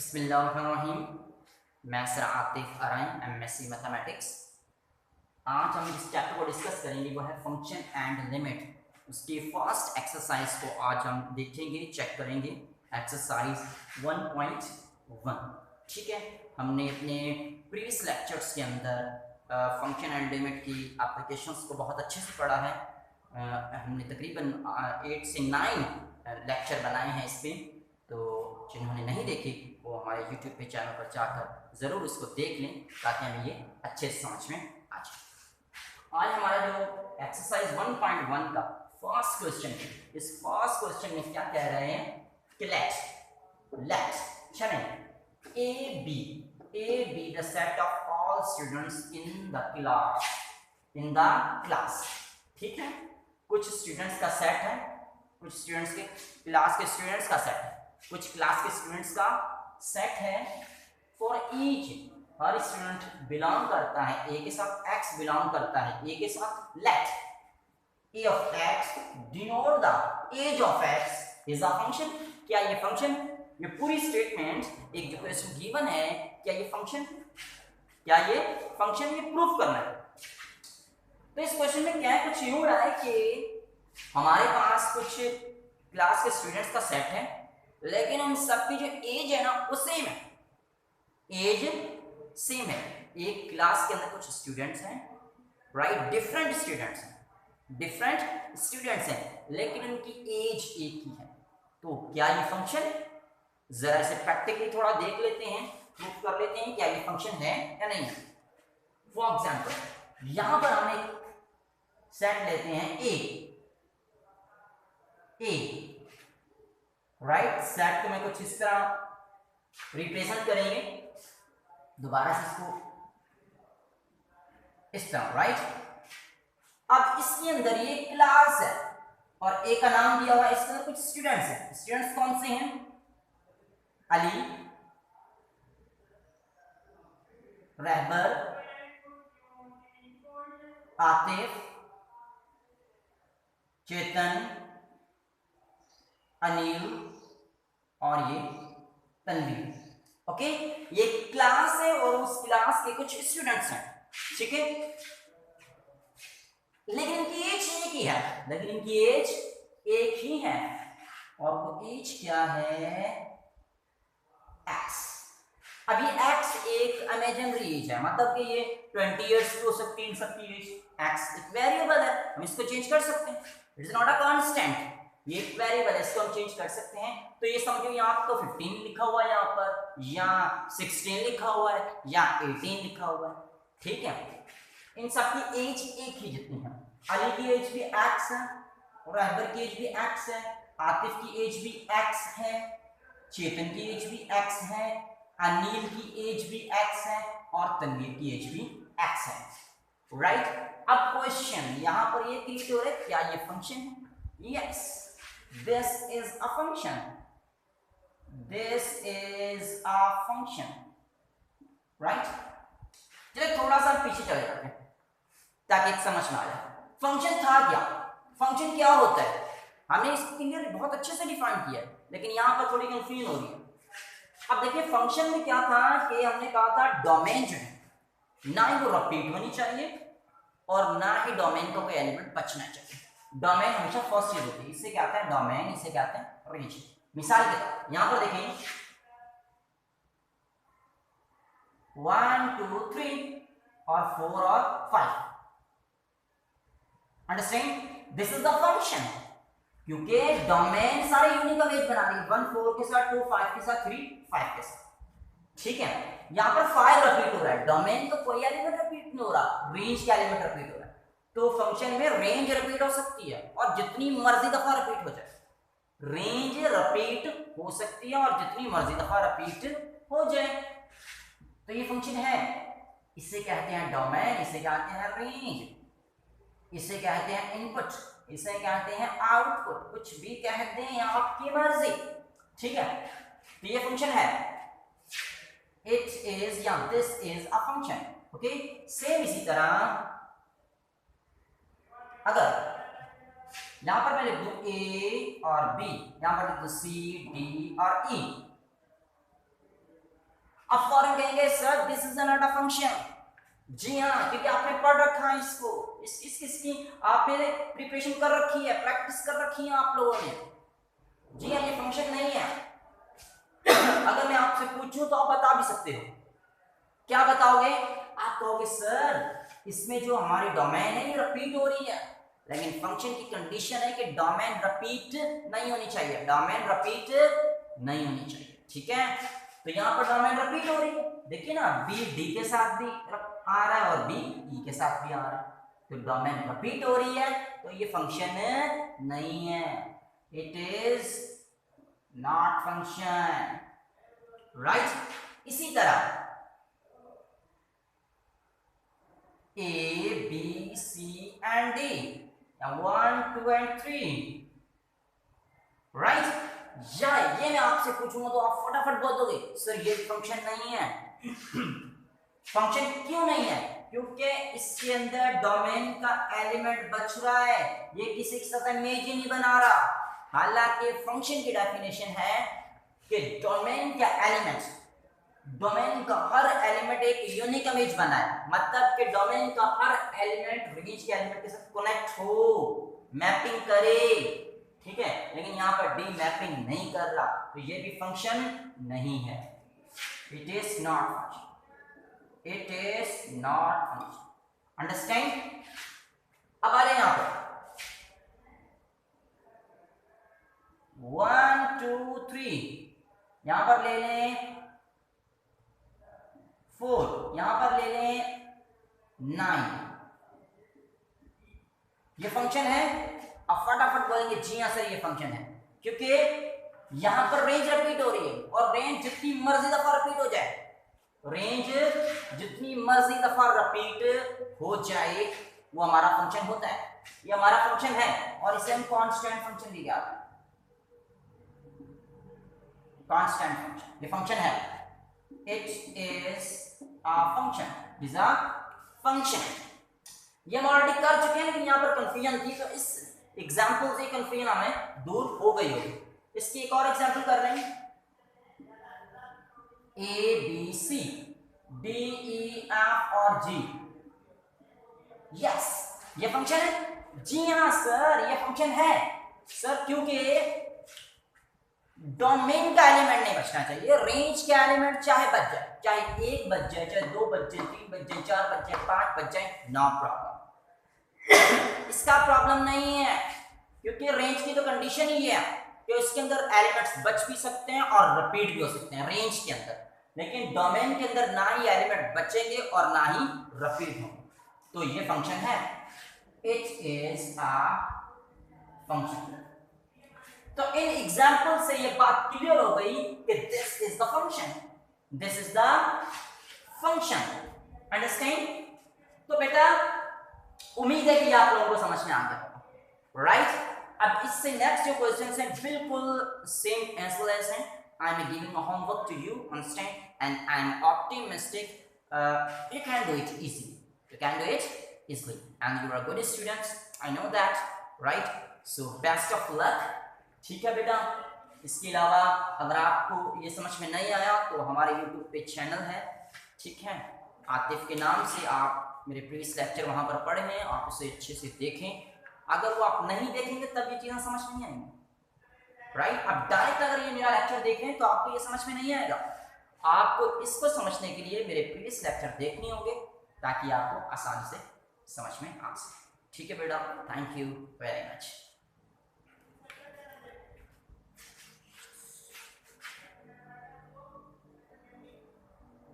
बिस्मिल्लाहिर्रहमानिर्रहीम। मैं sir Atif Arain, MSc mathematics. आज हम जिस चैप्टर को डिस्कस करेंगे वो है फंक्शन एंड लिमिट। उसकी फर्स्ट एक्सरसाइज को आज हम देखेंगे, चेक करेंगे। एक्सरसाइज 1.1। ठीक है, हमने अपने प्रीवियस लेक्चर्स के अंदर फंक्शन एंड लिमिट की एप्लीकेशंस को बहुत अच्छे से पढ़ा है। हमने तकरीबन 8 से 9 लेक्चर बनाए हैं इस पर, तो जिन्होंने नहीं देखी वो हमारे YouTube पे चैनल पर जाकर ज़रूर इसको देख लें ताकि हमें ये अच्छे से समझ में आ जाए। आज हमारा जो एक्सरसाइज 1.1 का फर्स्ट क्वेश्चन है, इस फर्स्ट क्वेश्चन में क्या कह रहे हैं कि let A be the set of all students in the class. ठीक है, कुछ स्टूडेंट्स का सेट है, कुछ स्टूडेंट्स के क्लास के स्टूडेंट्स का सेट है, कुछ क्लास के स्टूडेंट्स का सेट है। For each, her student belong करता है ए के साथ, एक्स बिलोंग करता है ए के साथ। Let A of X denote the age of X is a function. क्या ये फंक्शन, ये पूरी स्टेटमेंट एक जो क्वेश्चन गिवन है, क्या ये फंक्शन ये प्रूफ करना है। तो इस क्वेश्चन में क्या है, कुछ यूं रहा है कि हमारे पास कुछ क्लास के स्टूडेंट्स का सेट है, लेकिन उन सबकी जो एज है ना वो सेम है, एज सेम है। एक क्लास के अंदर कुछ स्टूडेंट्स हैं, राइट, डिफरेंट स्टूडेंट्स हैं, लेकिन उनकी एज एक ही है। तो क्या ये फंक्शन, जरा से प्रैक्टिकली थोड़ा देख लेते हैं, प्रूफ कर लेते हैं क्या ये फंक्शन है या नहीं है। फॉर एग्जाम्पल यहां पर हम एक सेट लेते हैं ए, राइट। सेट को मैं कुछ इस तरह रिप्रेजेंट करेंगे, दोबारा से इसको इस तरह, राइट। अब इसके अंदर ये क्लास है और ए का नाम दिया हुआ है, इसके अंदर कुछ स्टूडेंट्स हैं। स्टूडेंट्स कौन से हैं? अली, रहबर, आतिफ, चेतन, अनिल और ये तन्वीर। ओके, ये क्लास है और उस क्लास के कुछ स्टूडेंट्स हैं। ठीक है, लेकिन इनकी एज एक ही है और वो एज क्या है? एक्स। अब ये एक्स एक इमेजिनरी एज है, मतलब कि ये 20 इयर्स की हो सकती है इन सबकी एज। एक्स एक वेरिएबल है, हम इसको चेंज कर सकते हैं, it is not a constant, ये एक वेरिएबल है, इसको हम चेंज कर सकते हैं। तो ये समझो यहाँ तो 15 लिखा हुआ है, यहाँ पर या 16 लिखा हुआ है या 18 लिखा हुआ है। ठीक है, इन सबकी एज एक ही जितनी है। अली की एज भी एक्स है, रहबर की एज भी एक्स है, आतिफ की एज भी एक्स है, चेतन की एज भी एक्स है, अनिल की एज भी एक्स है और तन्वीर की एज भी एक्स है, राइट। अब क्वेश्चन यहां पर ये क्लियर हो रहा है, क्या ये फंक्शन है? Yes, this is a function, right. चलिए थोड़ा सा पीछे चले जाते हैं ताकि समझ में आ जाए फंक्शन था क्या, फंक्शन क्या होता है। हमने इसको क्लियर बहुत अच्छे से डिफाइन किया है, लेकिन यहां पर थोड़ी कंफ्यूजन हो रही है। अब देखिए फंक्शन में क्या था कि हमने कहा था डोमेन जो है ना ही वो रिपीट होनी चाहिए और ना ही डोमेन का कोई एलिमेंट बचना चाहिए। डोमेन हमेशा फर्स्ट चीज होती है, इससे क्या आता है डोमेन, इससे क्या आता है रेंज। मिसाल के यहां पर देखिए 1 2 3 और 4 और 5, understand, this is the function. क्योंकि डोमेन सारे यूनिक इमेज बना रही है, 1 4 के साथ, 2 5 के साथ, 3 5 के साथ। ठीक है, यहां पर 5 रिपीट हो रहा है, डोमेन तो कोई एलिमेंट रिपीट नहीं हो रहा, रेंज का एलिमेंट रिपीट हो रहा है। तो फंक्शन में रेंज रिपीट हो सकती है और जितनी मर्जी दफा रिपीट हो जाए, रेंज रिपीट हो सकती है और जितनी मर्जी दफा रिपीट हो जाए। तो ये फंक्शन है, इसे कहते हैं डोमेन, इसे कहते हैं रेंज, इसे कहते हैं इनपुट, इसे कहते हैं आउटपुट, कुछ भी कह दें आपकी मर्जी। ठीक है, तो ये फंक्शन है, इट इज या this is a function. Okay, same इसी तरह अगर यहां पर मैं लिख दूं ए और बी, यहां पर लिख दूं सी डी और ई, अब फौरन कहेंगे sir this is not a function. जी हाँ, क्योंकि आपने पढ़ रखा है इसको, इसकी आपने प्रिपरेशन कर रखी है, प्रैक्टिस कर रखी है आप लोगों ने। जी हाँ, ये फंक्शन नहीं है। अगर मैं आपसे पूछूं तो आप बता भी सकते हो। क्या बताओगे? आप कहोगे सर इसमें जो हमारी डोमेन है ये रिपीट हो रही है, लेकिन फंक्शन की कंडीशन है कि डोमेन रिपीट नहीं होनी चाहिए, डोमेन रिपीट नहीं होनी चाहिए। ठीक है, तो यहाँ पर डोमेन रिपीट हो रही है, देखिए ना, बी डी के साथ भी आ रहा है और बी ई के साथ भी आ रहा है, तो डोमेन रिपीट हो रही है, तो ये फंक्शन नहीं है, it is not function, right. इसी तरह A, B, C and D, 1, 2 and 3, right. या ये मैं आपसे पूछूंगा तो आप फटाफट बोल दोगे सर ये फंक्शन नहीं है। फंक्शन क्यों नहीं है? क्योंकि इसके अंदर डोमेन का एलिमेंट बच रहा है, ये किसी के साथ इमेज ही नहीं बना रहा। हालांकि फंक्शन की डेफिनेशन है कि डोमेन का एलिमेंट, डोमेन का हर एलिमेंट एक यूनिक इमेज बनाए, मतलब कि डोमेन का हर एलिमेंट रेंज के एलिमेंट के साथ कनेक्ट हो, मैपिंग करे, ठीक है। लेकिन यहाँ पर डी मैपिंग नहीं कर रहा, तो ये भी फंक्शन नहीं है, it is not function, it is not function, understand. अब आ रहे यहाँ पर 1 2 3, यहां पर ले लें 4, यहां पर ले लें 9, ये फंक्शन है। अब फटाफट बोलेंगे जी हाँ सर ये फंक्शन है, क्योंकि यहां पर रेंज रिपीट हो रही है, और रेंज जितनी मर्जी दफा रिपीट हो जाए, रेंज जितनी मर्जी दफा रिपीट हो जाए वो हमारा फंक्शन होता है, ये हमारा फंक्शन है, और इसे हम कांस्टेंट फंक्शन भी कहते हैं, कांस्टेंट फंक्शन, ये फंक्शन है, it is a function, is a function। ये हम ऑलरेडी कर चुके हैं, लेकिन यहाँ पर कंफ्यूजन थी, तो इस एग्जांपल से कंफ्यूजन हमें दूर हो गई होगी। इसकी एक और एग्जांपल कर रहे हैं, A B C D E F और जी, यस ये फंक्शन है। जी हाँ सर ये फंक्शन है सर, क्योंकि डोमेन का एलिमेंट नहीं बचना चाहिए, रेंज के एलिमेंट चाहे बच जाए, चाहे 1 बच जाए, चाहे 2 बच जाए, 3 बच जाए, 4 बच जाए, 5 बच जाए, नो प्रॉब्लम। इसका प्रॉब्लम नहीं है, क्योंकि रेंज की तो कंडीशन ही है कि इसके अंदर एलिमेंट्स बच भी सकते हैं और रिपीट भी हो सकते हैं रेंज के अंदर, लेकिन डोमेन के अंदर ना ही एलिमेंट बचेंगे और ना ही रिपीट होंगे, तो ये फंक्शन है, इट इज अ फंक्शन। तो इन एग्जाम्पल से ये बात क्लियर हो गई कि this is the function, this is the function, understand. तो बेटा उम्मीद है कि आप लोगों को समझ में आ गया, राइट। अब इससे नेक्स्ट जो क्वेश्चंस हैं बिल्कुल सेम एज वेल एज हैं, I am giving a homework to you, understand, and I am optimistic you can do it easily, you can do it easily, and you are good students, I know that, right? So best of luck, ठीक है बेटा। इसके अलावा अगर आपको ये समझ में नहीं आया तो हमारे YouTube पे चैनल है, ठीक है, आतिफ के नाम से, आप मेरे प्रीवियस लेक्चर वहाँ पर पढ़े हैं, आप उसे अच्छे से देखें। अगर वो आप नहीं देखेंगे तब ये चीज़ें समझ नहीं आएंगी, राइट। अब डायरेक्ट अगर ये मेरा लेक्चर देखें तो आपको ये समझ में नहीं आएगा, आपको इसको समझने के लिए मेरे प्रीवियस लेक्चर देखने होंगे ताकि आपको आसानी से समझ में आ सके, ठीक है बेटा। Thank you very much.